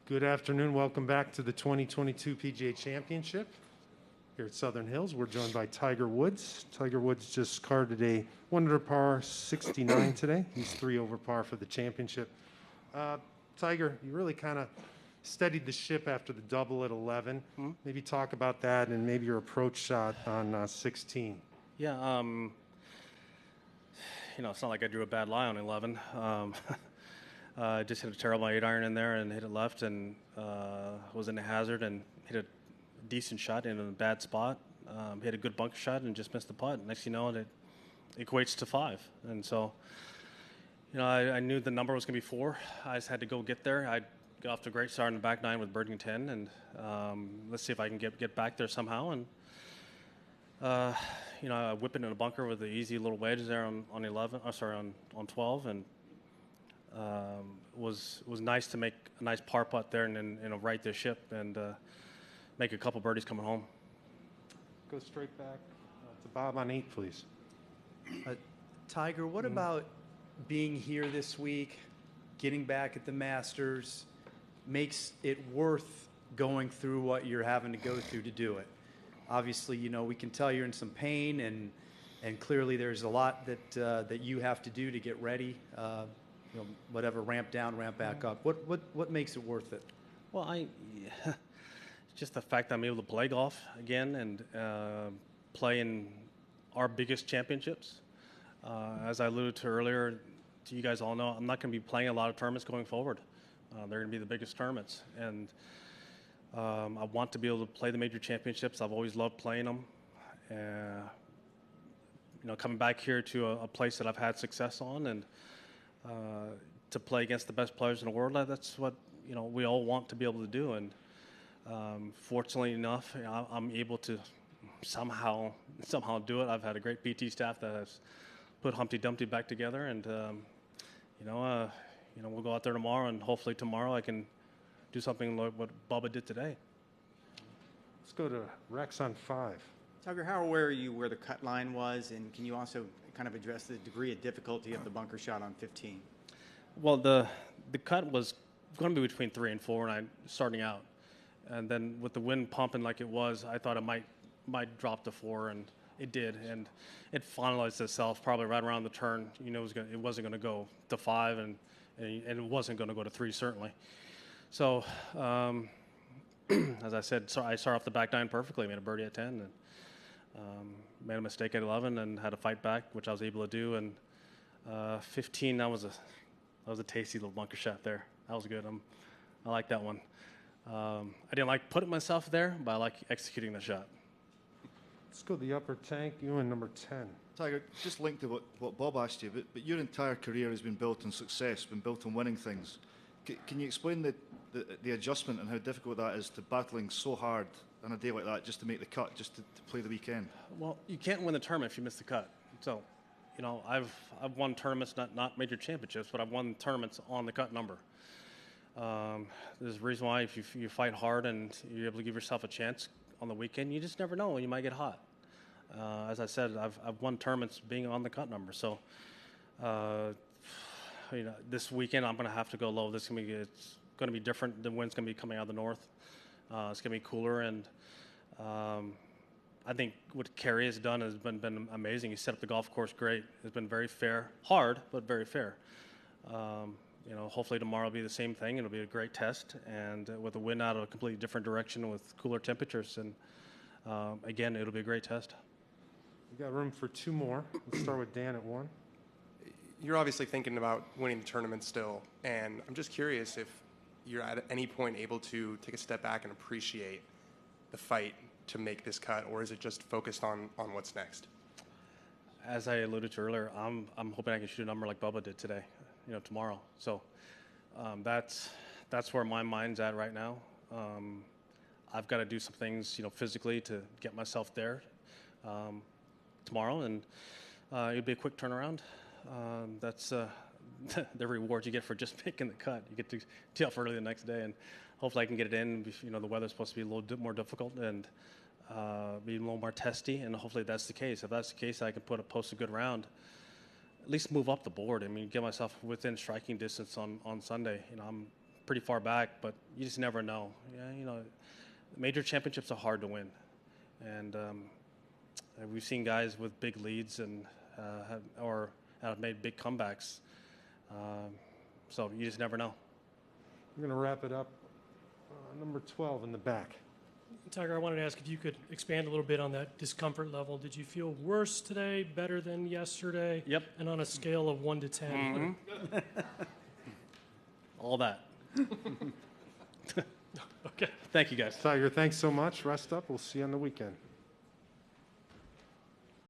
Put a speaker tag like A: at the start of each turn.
A: Good afternoon. Welcome back to the 2022 PGA Championship here at Southern Hills. We're joined by Tiger Woods. Tiger Woods just carded a 1 under par 69 today. He's 3 over par for the championship. Tiger, you really kind of steadied the ship after the double at 11. Maybe talk about that and maybe your approach shot on 16.
B: Yeah, it's not like I drew a bad lie on 11. I just hit a terrible 8-iron in there and hit it left and was in a hazard and hit a decent shot in a bad spot. Hit a good bunker shot and just missed the putt. Next thing you know, it equates to 5. And so, I knew the number was going to be 4. I just had to go get there. I got off to a great start in the back 9 with birdie 10, and let's see if I can get back there somehow. And I whip it in a bunker with the easy little wedge there on 12, and was nice to make a nice par putt there and then right the ship and make a couple birdies coming home.
A: Go straight back to Bob on 8, please.
C: Tiger, what about being here this week, getting back at the Masters, makes it worth going through what you're having to go through to do it? Obviously, we can tell you're in some pain, and clearly there's a lot that you have to do to get ready. Whatever, ramp down, ramp back up. What makes it worth it?
B: Well, just the fact that I'm able to play golf again and play in our biggest championships. As I alluded to earlier, you guys all know, I'm not going to be playing a lot of tournaments going forward. They're going to be the biggest tournaments, and I want to be able to play the major championships. I've always loved playing them. Coming back here to a place that I've had success on, and to play against the best players in the world, that's what we all want to be able to do. And fortunately enough, I'm able to somehow do it. I've had a great PT staff that has put Humpty Dumpty back together, and we'll go out there tomorrow, and hopefully tomorrow I can do something like what Bubba did today.
A: Let's go to Rex on 5.
D: Tiger, how aware are you where the cut line was, and can you also kind of address the degree of difficulty of the bunker shot on 15?
B: Well, the cut was going to be between 3 and 4 when I starting out, and then with the wind pumping like it was, I thought it might drop to 4, and it did, and it finalized itself probably right around the turn. It wasn't going to go to 5, and it wasn't going to go to 3 certainly. So, as I said, I started off the back 9 perfectly, made a birdie at 10, and made a mistake at 11 and had to fight back, which I was able to do. And 15, that was a tasty little bunker shot there. That was good. I like that one. I didn't like putting myself there, but I like executing the shot.
A: Let's go to the upper tank. You in number 10.
E: Tiger, just linked to what Bob asked you, but your entire career has been built on success, been built on winning things. Can you explain the adjustment and how difficult that is to battling so hard on a day like that just to make the cut, just to play the weekend?
B: Well, you can't win the tournament if you miss the cut. So, I've won tournaments, not major championships, but I've won tournaments on the cut number. There's a reason why if you fight hard and you're able to give yourself a chance on the weekend, you just never know, you might get hot. As I said, I've won tournaments being on the cut number. So, this weekend I'm going to have to go low. It's going to be different. The wind's going to be coming out of the north. It's going to be cooler, and I think what Kerry has done has been amazing. He set up the golf course great. It's been very fair, hard, but very fair. Hopefully tomorrow will be the same thing. It'll be a great test, and with the wind out of a completely different direction with cooler temperatures, and again, it'll be a great test.
A: We got room for 2 more. Let's start with Dan at 1.
F: You're obviously thinking about winning the tournament still, and I'm just curious if you're at any point able to take a step back and appreciate the fight to make this cut, or is it just focused on what's next?
B: As I alluded to earlier, I'm hoping I can shoot a number like Bubba did today, tomorrow. So that's where my mind's at right now. I've got to do some things, physically to get myself there tomorrow, and it'll be a quick turnaround. That's the reward you get for just making the cut. You get to tee off early the next day, and hopefully I can get it in. The weather's supposed to be a little bit more difficult and be a little more testy, and hopefully that's the case. If that's the case, I can post a good round, at least move up the board. I mean, get myself within striking distance on Sunday. I'm pretty far back, but you just never know. Yeah, you know, major championships are hard to win, and we've seen guys with big leads and have made big comebacks. So you just never know.
A: I'm going to wrap it up. Number 12 in the back.
G: Tiger, I wanted to ask if you could expand a little bit on that discomfort level. Did you feel worse today, better than yesterday?
B: Yep.
G: And on a scale of 1 to 10?
B: All that.
G: Okay.
B: Thank you, guys.
A: Tiger, thanks so much. Rest up. We'll see you on the weekend.